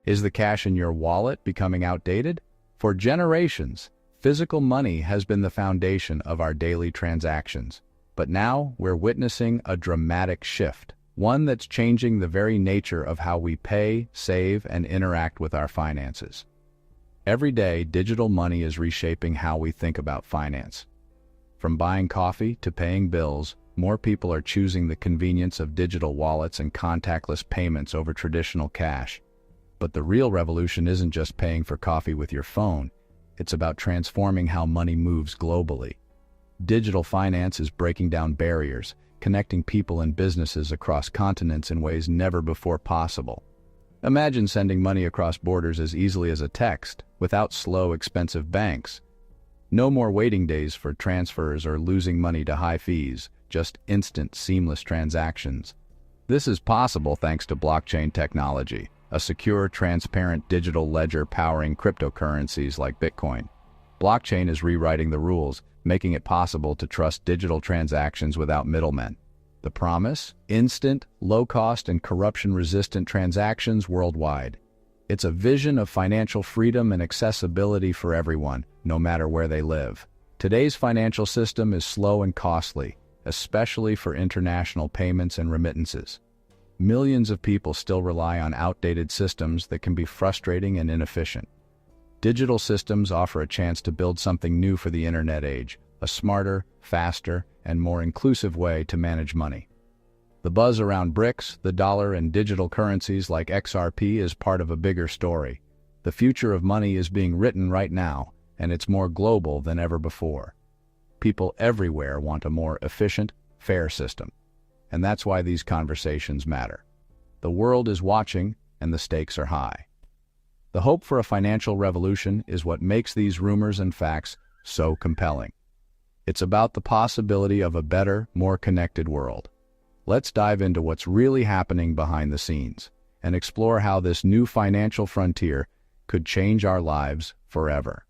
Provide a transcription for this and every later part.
Is the cash in your wallet becoming outdated? For generations, physical money has been the foundation of our daily transactions. But now we're witnessing a dramatic shift, one that's changing the very nature of how we pay, save, and interact with our finances. Every day, digital money is reshaping how we think about finance. From buying coffee to paying bills, more people are choosing the convenience of digital wallets and contactless payments over traditional cash. But the real revolution isn't just paying for coffee with your phone. It's about transforming how money moves globally. Digital finance is breaking down barriers, connecting people and businesses across continents in ways never before possible. Imagine sending money across borders as easily as a text, without slow, expensive banks. No more waiting days for transfers or losing money to high fees, just instant, seamless transactions. This is possible thanks to blockchain technology, a secure, transparent digital ledger powering cryptocurrencies like Bitcoin. Blockchain is rewriting the rules, making it possible to trust digital transactions without middlemen. The promise? Instant, low-cost, and corruption-resistant transactions worldwide. It's a vision of financial freedom and accessibility for everyone, no matter where they live. Today's financial system is slow and costly, especially for international payments and remittances. Millions of people still rely on outdated systems that can be frustrating and inefficient. Digital systems offer a chance to build something new for the internet age, a smarter, faster, and more inclusive way to manage money. The buzz around BRICS, the dollar, and digital currencies like XRP is part of a bigger story. The future of money is being written right now, and it's more global than ever before. People everywhere want a more efficient, fair system. And that's why these conversations matter. The world is watching, and the stakes are high. The hope for a financial revolution is what makes these rumors and facts so compelling. It's about the possibility of a better, more connected world. Let's dive into what's really happening behind the scenes and explore how this new financial frontier could change our lives forever.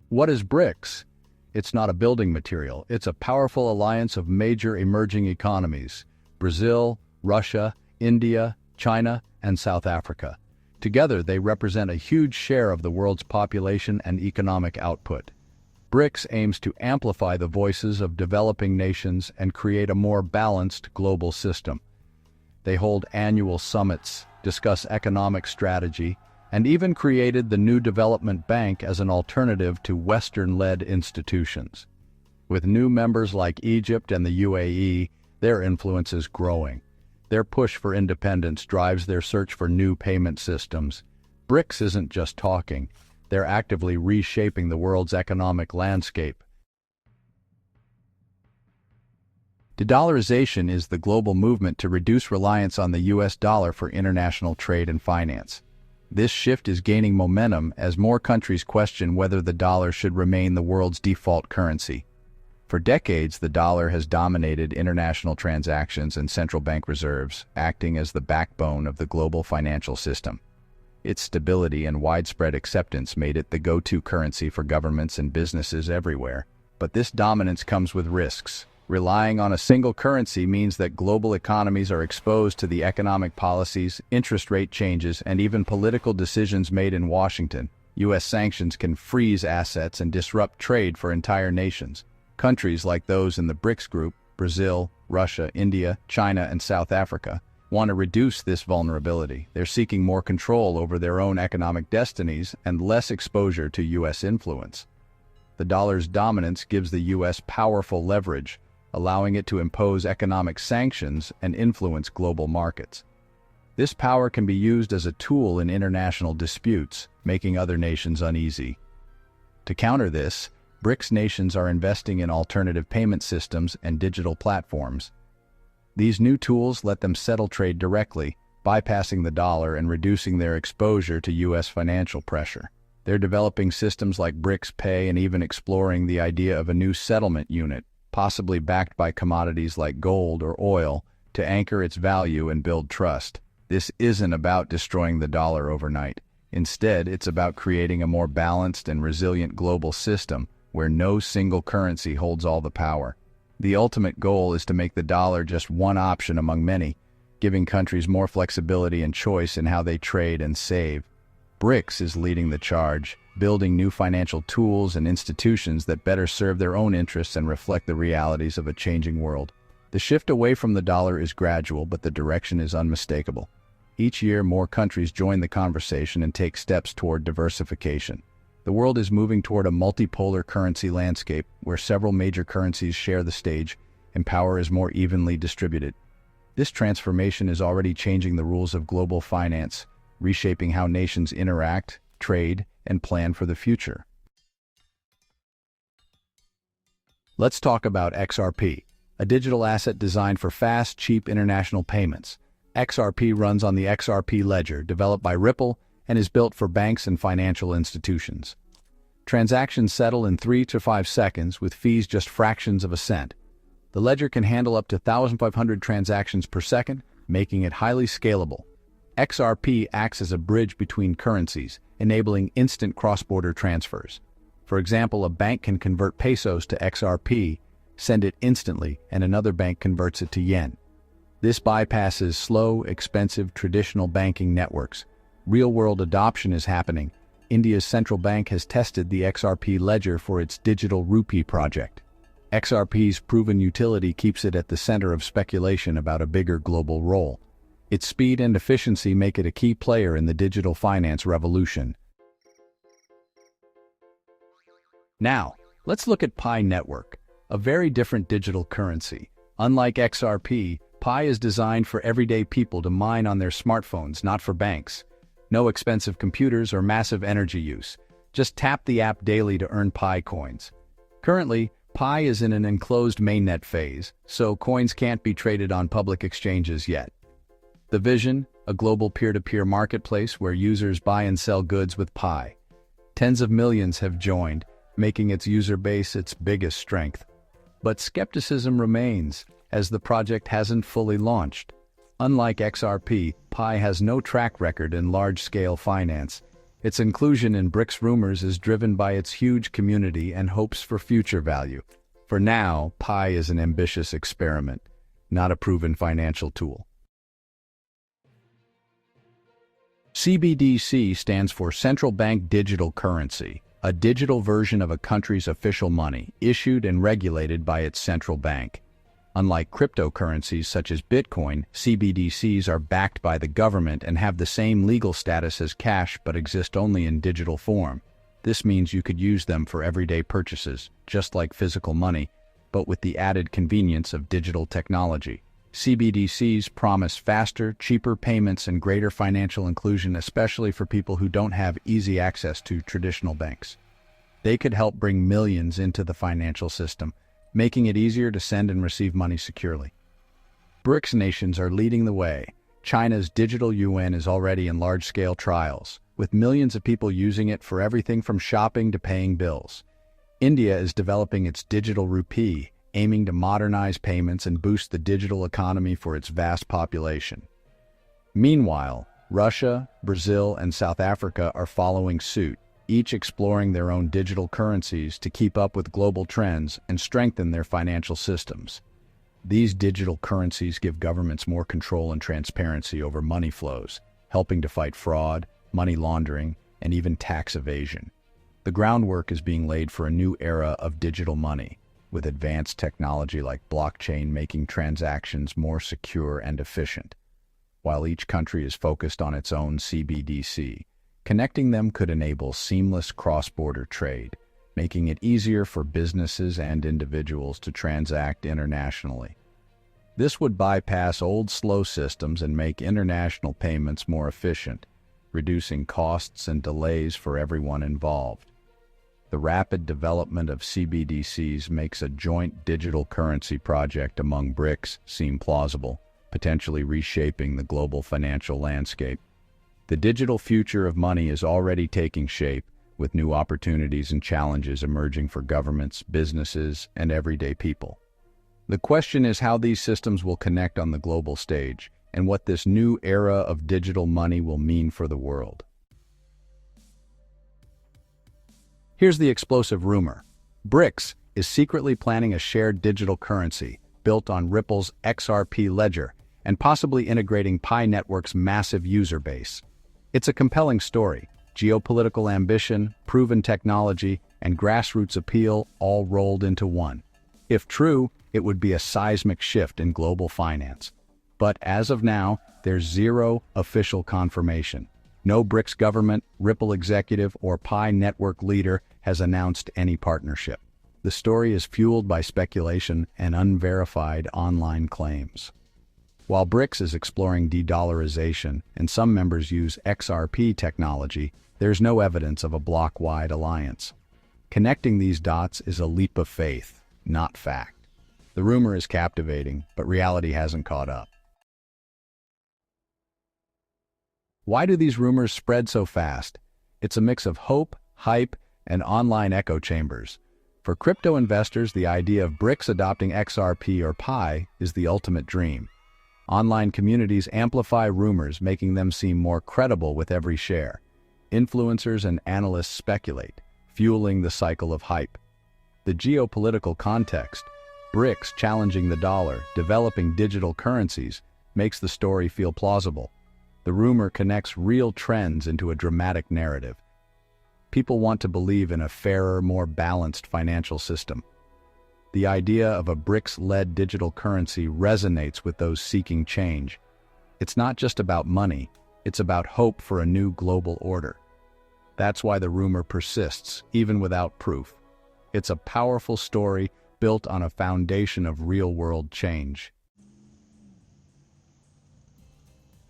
What is BRICS? It's not a building material. It's a powerful alliance of major emerging economies: Brazil, Russia, India, China, and South Africa. Together, they represent a huge share of the world's population and economic output. BRICS aims to amplify the voices of developing nations and create a more balanced global system. They hold annual summits, discuss economic strategy, and even created the new development bank as an alternative to Western-led institutions. With new members like Egypt and the UAE, their influence is growing. Their push for independence drives their search for new payment systems. BRICS isn't just talking. They're actively reshaping the world's economic landscape. De-dollarization is the global movement to reduce reliance on the US dollar for international trade and finance. This shift is gaining momentum as more countries question whether the dollar should remain the world's default currency. For decades, the dollar has dominated international transactions and central bank reserves, acting as the backbone of the global financial system. Its stability and widespread acceptance made it the go-to currency for governments and businesses everywhere. But this dominance comes with risks. Relying on a single currency means that global economies are exposed to the economic policies, interest rate changes, and even political decisions made in Washington. U.S. sanctions can freeze assets and disrupt trade for entire nations. Countries like those in the BRICS group, Brazil, Russia, India, China, and South Africa, want to reduce this vulnerability. They're seeking more control over their own economic destinies and less exposure to U.S. influence. The dollar's dominance gives the U.S. powerful leverage, allowing it to impose economic sanctions and influence global markets. This power can be used as a tool in international disputes, making other nations uneasy. To counter this, BRICS nations are investing in alternative payment systems and digital platforms. These new tools let them settle trade directly, bypassing the dollar and reducing their exposure to U.S. financial pressure. They're developing systems like BRICS Pay and even exploring the idea of a new settlement unit, possibly backed by commodities like gold or oil, to anchor its value and build trust. This isn't about destroying the dollar overnight. Instead, it's about creating a more balanced and resilient global system where no single currency holds all the power. The ultimate goal is to make the dollar just one option among many, giving countries more flexibility and choice in how they trade and save. BRICS is leading the charge, building new financial tools and institutions that better serve their own interests and reflect the realities of a changing world. The shift away from the dollar is gradual, but the direction is unmistakable. Each year, more countries join the conversation and take steps toward diversification. The world is moving toward a multipolar currency landscape where several major currencies share the stage and power is more evenly distributed. This transformation is already changing the rules of global finance, reshaping how nations interact, trade, and plan for the future. Let's talk about XRP, a digital asset designed for fast, cheap international payments. XRP runs on the XRP ledger, developed by Ripple, and is built for banks and financial institutions. Transactions settle in 3 to 5 seconds, with fees just fractions of a cent. The ledger can handle up to 1,500 transactions per second, making it highly scalable. XRP acts as a bridge between currencies, enabling instant cross-border transfers. For example, a bank can convert pesos to XRP, send it instantly, and another bank converts it to yen. This bypasses slow, expensive, traditional banking networks. Real-world adoption is happening. India's central bank has tested the XRP ledger for its digital rupee project. XRP's proven utility keeps it at the center of speculation about a bigger global role. Its speed and efficiency make it a key player in the digital finance revolution. Now, let's look at Pi Network, a very different digital currency. Unlike XRP, Pi is designed for everyday people to mine on their smartphones, not for banks. No expensive computers or massive energy use. Just tap the app daily to earn Pi coins. Currently, Pi is in an enclosed mainnet phase, so coins can't be traded on public exchanges yet. The vision, a global peer-to-peer marketplace where users buy and sell goods with Pi. Tens of millions have joined, making its user base its biggest strength. But skepticism remains, as the project hasn't fully launched. Unlike XRP, Pi has no track record in large-scale finance. Its inclusion in BRICS rumors is driven by its huge community and hopes for future value. For now, Pi is an ambitious experiment, not a proven financial tool. CBDC stands for Central Bank Digital Currency, a digital version of a country's official money, issued and regulated by its central bank. Unlike cryptocurrencies such as Bitcoin, CBDCs are backed by the government and have the same legal status as cash but exist only in digital form. This means you could use them for everyday purchases, just like physical money, but with the added convenience of digital technology. CBDCs promise faster, cheaper payments and greater financial inclusion, especially for people who don't have easy access to traditional banks. They could help bring millions into the financial system, making it easier to send and receive money securely. BRICS nations are leading the way. China's digital yuan is already in large-scale trials, with millions of people using it for everything from shopping to paying bills. India is developing its digital rupee, aiming to modernize payments and boost the digital economy for its vast population. Meanwhile, Russia, Brazil, and South Africa are following suit, each exploring their own digital currencies to keep up with global trends and strengthen their financial systems. These digital currencies give governments more control and transparency over money flows, helping to fight fraud, money laundering, and even tax evasion. The groundwork is being laid for a new era of digital money, with advanced technology like blockchain making transactions more secure and efficient. While each country is focused on its own CBDC, connecting them could enable seamless cross-border trade, making it easier for businesses and individuals to transact internationally. This would bypass old slow systems and make international payments more efficient, reducing costs and delays for everyone involved. The rapid development of CBDCs makes a joint digital currency project among BRICS seem plausible, potentially reshaping the global financial landscape. The digital future of money is already taking shape, with new opportunities and challenges emerging for governments, businesses, and everyday people. The question is how these systems will connect on the global stage, and what this new era of digital money will mean for the world. Here's the explosive rumor. BRICS is secretly planning a shared digital currency built on Ripple's XRP ledger and possibly integrating Pi Network's massive user base. It's a compelling story: geopolitical ambition, proven technology, and grassroots appeal all rolled into one. If true, it would be a seismic shift in global finance. But as of now, there's zero official confirmation. No BRICS government, Ripple executive, or Pi Network leader has announced any partnership. The story is fueled by speculation and unverified online claims. While BRICS is exploring de-dollarization and some members use XRP technology, there's no evidence of a bloc-wide alliance. Connecting these dots is a leap of faith, not fact. The rumor is captivating, but reality hasn't caught up. Why do these rumors spread so fast? It's a mix of hope, hype, and online echo chambers. For crypto investors, the idea of BRICS adopting XRP or Pi is the ultimate dream. Online communities amplify rumors, making them seem more credible with every share. Influencers and analysts speculate, fueling the cycle of hype. The geopolitical context, BRICS challenging the dollar, developing digital currencies, makes the story feel plausible. The rumor connects real trends into a dramatic narrative. People want to believe in a fairer, more balanced financial system. The idea of a BRICS-led digital currency resonates with those seeking change. It's not just about money, it's about hope for a new global order. That's why the rumor persists, even without proof. It's a powerful story built on a foundation of real-world change.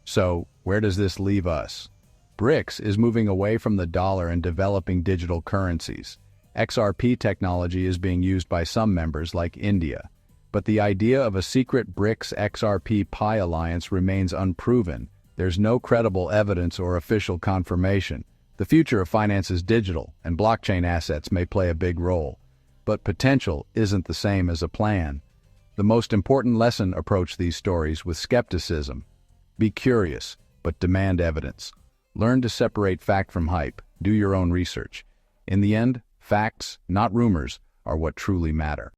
So, where does this leave us? BRICS is moving away from the dollar and developing digital currencies. XRP technology is being used by some members, like India. But the idea of a secret BRICS XRP Pi alliance remains unproven. There's no credible evidence or official confirmation. The future of finance is digital, and blockchain assets may play a big role. But potential isn't the same as a plan. The most important lesson: approach these stories with skepticism. Be curious, but demand evidence. Learn to separate fact from hype. Do your own research. In the end, facts, not rumors, are what truly matter.